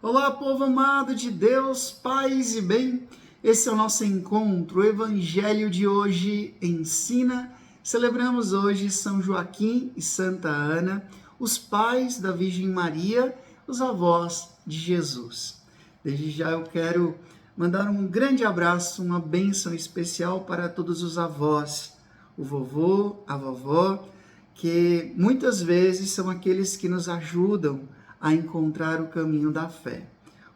Olá, povo amado de Deus, paz e bem. Esse é o nosso encontro. O Evangelho de hoje ensina. Celebramos hoje São Joaquim e Santa Ana, os pais da Virgem Maria, os avós de Jesus. Desde já eu quero mandar um grande abraço, uma bênção especial para todos os avós, o vovô, a vovó, que muitas vezes são aqueles que nos ajudam a encontrar o caminho da fé.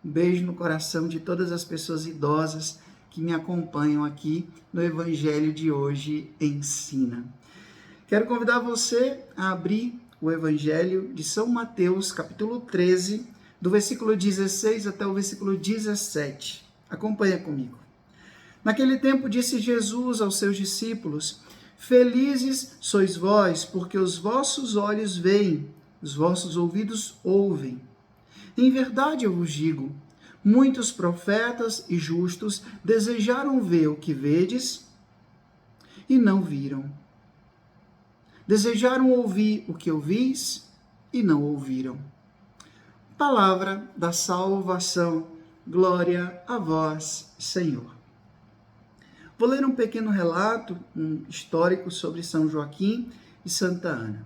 Um beijo no coração de todas as pessoas idosas que me acompanham aqui no Evangelho de hoje ensina. Quero convidar você a abrir o Evangelho de São Mateus, capítulo 13, do versículo 16 até o versículo 17. Acompanha comigo. Naquele tempo disse Jesus aos seus discípulos: Felizes sois vós, porque os vossos olhos veem, os vossos ouvidos ouvem. Em verdade eu vos digo, muitos profetas e justos desejaram ver o que vedes e não viram. Desejaram ouvir o que ouvis e não ouviram. Palavra da salvação. Glória a vós, Senhor. Vou ler um pequeno relato, histórico sobre São Joaquim e Santa Ana.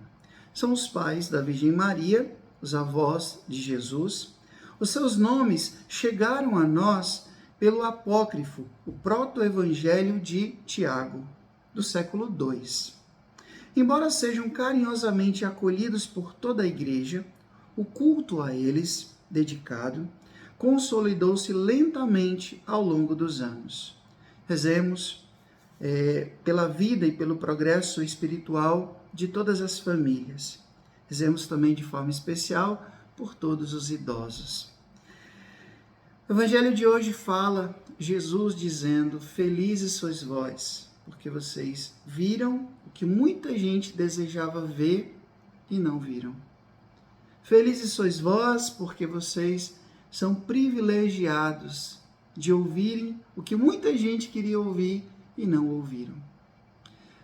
São os pais da Virgem Maria, os avós de Jesus. Os seus nomes chegaram a nós pelo apócrifo, o proto-evangelho de Tiago, do século II. Embora sejam carinhosamente acolhidos por toda a igreja, o culto a eles, dedicado, consolidou-se lentamente ao longo dos anos. Rezemos pela vida e pelo progresso espiritual de todas as famílias. Rezemos também de forma especial por todos os idosos. O Evangelho de hoje fala Jesus dizendo: Felizes sois vós, porque vocês viram o que muita gente desejava ver e não viram. Felizes sois vós, porque vocês são privilegiados de ouvirem o que muita gente queria ouvir e não ouviram.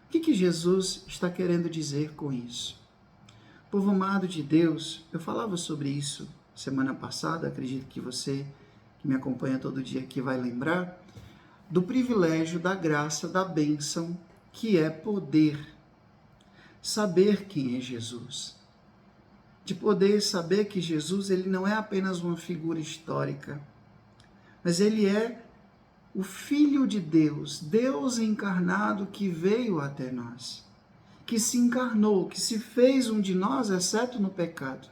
O que Jesus está querendo dizer com isso? Povo amado de Deus, eu falava sobre isso semana passada, acredito que você que me acompanha todo dia aqui vai lembrar, do privilégio, da graça, da bênção, que é poder saber quem é Jesus. De poder saber que Jesus ele não é apenas uma figura histórica, mas ele é o Filho de Deus, Deus encarnado que veio até nós, que se encarnou, que se fez um de nós, exceto no pecado.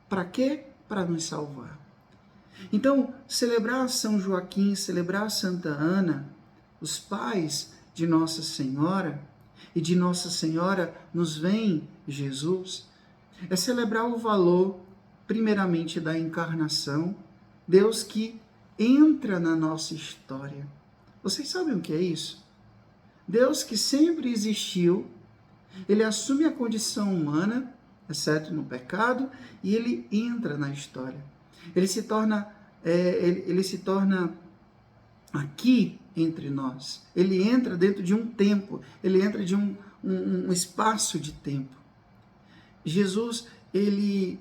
Para quê? Para nos salvar. Então, celebrar São Joaquim, celebrar Santa Ana, os pais de Nossa Senhora, e de Nossa Senhora nos vem Jesus, é celebrar o valor, primeiramente, da encarnação, Deus que entra na nossa história. Vocês sabem o que é isso? Deus que sempre existiu, ele assume a condição humana, exceto no pecado, e ele entra na história. Ele se torna aqui entre nós. Ele entra dentro de um tempo, ele entra de um espaço de tempo. Jesus, ele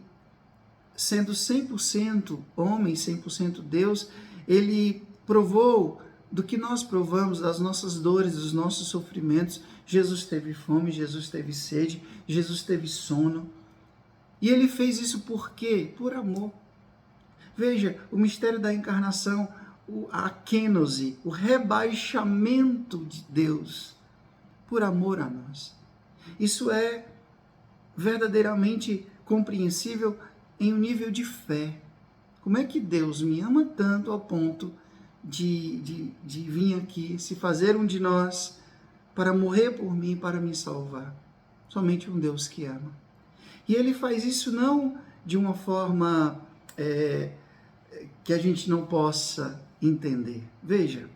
sendo 100% homem, 100% Deus, ele provou do que nós provamos, das nossas dores, dos nossos sofrimentos. Jesus teve fome, Jesus teve sede, Jesus teve sono. E ele fez isso por quê? Por amor. Veja, o mistério da encarnação, a kênose, o rebaixamento de Deus por amor a nós. Isso é verdadeiramente compreensível em um nível de fé. Como é que Deus me ama tanto ao ponto de vir aqui, se fazer um de nós, para morrer por mim, para me salvar? Somente um Deus que ama. E ele faz isso não de uma forma que a gente não possa entender. Veja,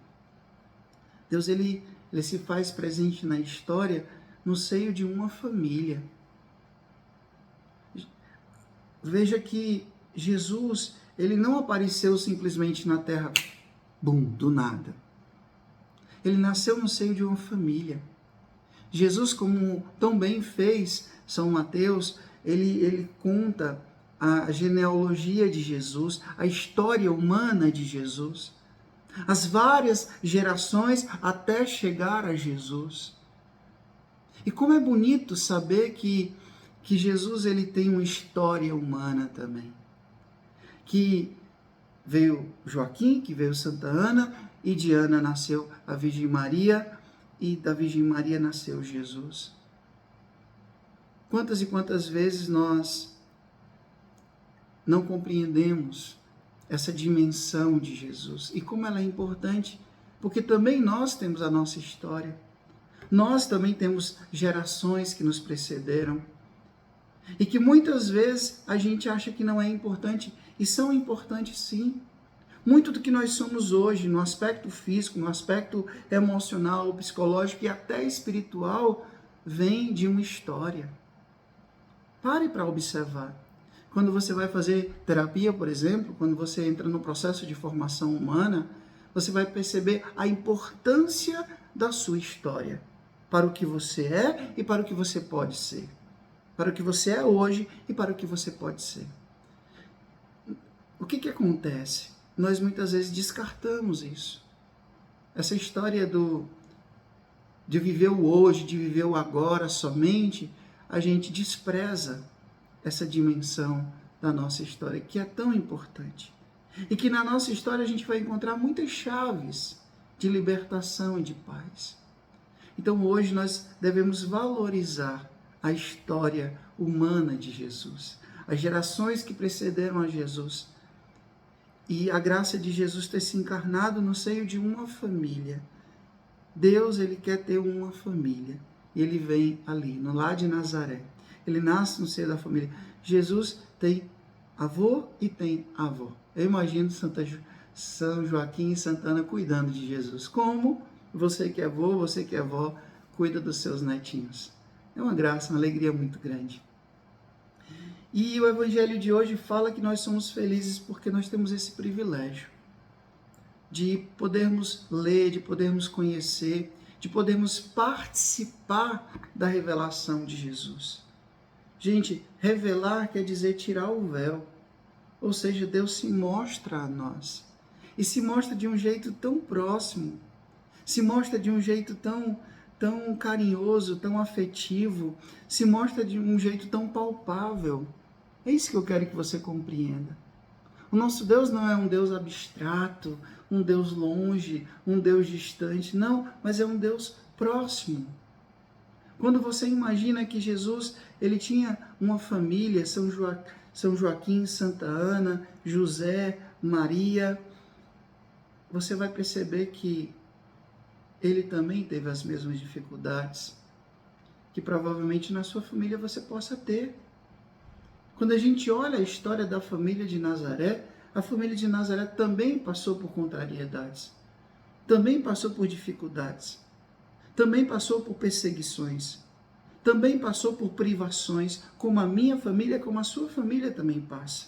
Deus ele se faz presente na história no seio de uma família. Veja que Jesus, ele não apareceu simplesmente na terra, do nada. Ele nasceu no seio de uma família. Jesus, como tão bem fez São Mateus, ele conta a genealogia de Jesus, a história humana de Jesus, as várias gerações até chegar a Jesus. E como é bonito saber que Jesus ele tem uma história humana também. Que veio Joaquim, que veio Santa Ana, e de Ana nasceu a Virgem Maria, e da Virgem Maria nasceu Jesus. Quantas e quantas vezes nós não compreendemos essa dimensão de Jesus e como ela é importante, porque também nós temos a nossa história. Nós também temos gerações que nos precederam e que muitas vezes a gente acha que não é importante, e são importantes sim. Muito do que nós somos hoje, no aspecto físico, no aspecto emocional, psicológico e até espiritual, vem de uma história. Pare para observar. Quando você vai fazer terapia, por exemplo, quando você entra no processo de formação humana, você vai perceber a importância da sua história para o que você é e para o que você pode ser. Para o que você é hoje e para o que você pode ser. O que acontece? Nós muitas vezes descartamos isso. Essa história de viver o hoje, de viver o agora somente, a gente despreza essa dimensão da nossa história, que é tão importante. E que na nossa história a gente vai encontrar muitas chaves de libertação e de paz. Então hoje nós devemos valorizar a história humana de Jesus, as gerações que precederam a Jesus, e a graça de Jesus ter se encarnado no seio de uma família. Deus, ele quer ter uma família. E ele vem ali, no lar de Nazaré. Ele nasce no seio da família. Jesus tem avô e tem avó. Eu imagino São Joaquim e Santa Ana cuidando de Jesus. Como você que é avô, você que é avó, cuida dos seus netinhos. É uma graça, uma alegria muito grande. E o Evangelho de hoje fala que nós somos felizes porque nós temos esse privilégio de podermos ler, de podermos conhecer, de podermos participar da revelação de Jesus. Gente, revelar quer dizer tirar o véu, ou seja, Deus se mostra a nós. E se mostra de um jeito tão próximo, se mostra de um jeito tão carinhoso, tão afetivo, se mostra de um jeito tão palpável. É isso que eu quero que você compreenda. O nosso Deus não é um Deus abstrato, um Deus longe, um Deus distante, não, mas é um Deus próximo. Quando você imagina que Jesus, ele tinha uma família, São Joaquim, Santa Ana, José, Maria, você vai perceber que ele também teve as mesmas dificuldades que provavelmente na sua família você possa ter. Quando a gente olha a história da família de Nazaré, a família de Nazaré também passou por contrariedades, também passou por dificuldades, também passou por perseguições, também passou por privações, como a minha família, como a sua família também passa.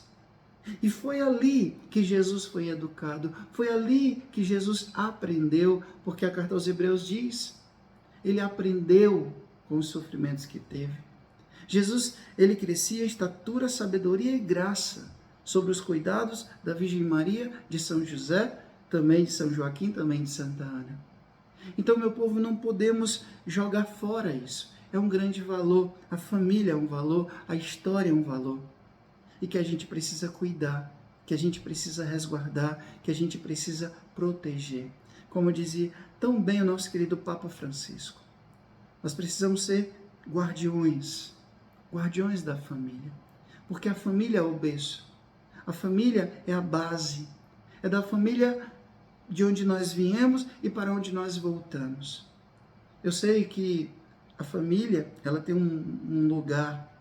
E foi ali que Jesus foi educado, foi ali que Jesus aprendeu, porque a carta aos Hebreus diz, ele aprendeu com os sofrimentos que teve. Jesus, ele crescia em estatura, sabedoria e graça, sob os cuidados da Virgem Maria, de São José, também de São Joaquim, também de Santa Ana. Então, meu povo, não podemos jogar fora isso. É um grande valor, a família é um valor, a história é um valor. E que a gente precisa cuidar, que a gente precisa resguardar, que a gente precisa proteger. Como dizia tão bem o nosso querido Papa Francisco, nós precisamos ser guardiões da família. Porque a família é o berço, a família é a base, é da família de onde nós viemos e para onde nós voltamos. Eu sei que a família, ela tem um lugar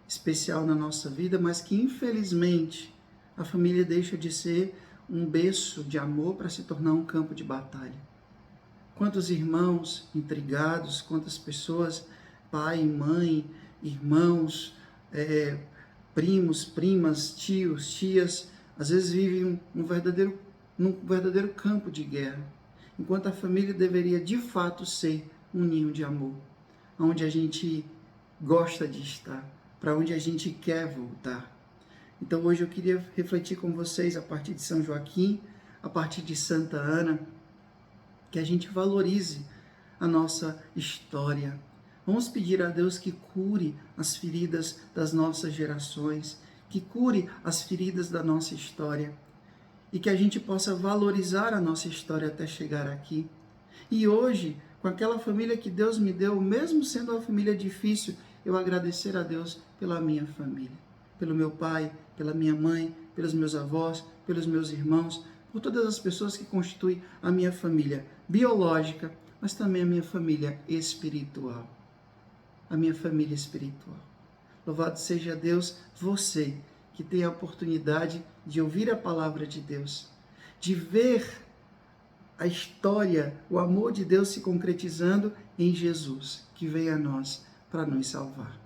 especial na nossa vida, mas que infelizmente a família deixa de ser um berço de amor para se tornar um campo de batalha. Quantos irmãos intrigados, quantas pessoas, pai, mãe, irmãos, primos, primas, tios, tias, às vezes vivem num verdadeiro campo de guerra, enquanto a família deveria de fato ser um ninho de amor, onde a gente gosta de estar, para onde a gente quer voltar. Então hoje eu queria refletir com vocês a partir de São Joaquim, a partir de Santa Ana, que a gente valorize a nossa história. Vamos pedir a Deus que cure as feridas das nossas gerações, que cure as feridas da nossa história e que a gente possa valorizar a nossa história até chegar aqui. E hoje, com aquela família que Deus me deu, mesmo sendo uma família difícil, eu agradecer a Deus pela minha família, pelo meu pai, pela minha mãe, pelos meus avós, pelos meus irmãos, por todas as pessoas que constituem a minha família biológica, mas também a minha família espiritual. A minha família espiritual. Louvado seja Deus, você que tem a oportunidade de ouvir a palavra de Deus, de ver a história, o amor de Deus se concretizando em Jesus, que veio a nós para nos salvar.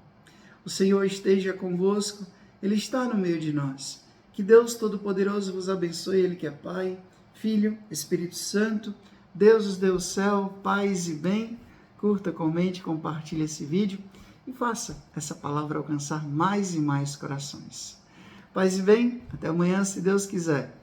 O Senhor esteja convosco, Ele está no meio de nós. Que Deus Todo-Poderoso vos abençoe, Ele que é Pai, Filho, Espírito Santo. Deus os dê o céu, paz e bem. Curta, comente, compartilhe esse vídeo e faça essa palavra alcançar mais e mais corações. Paz e bem, até amanhã, se Deus quiser.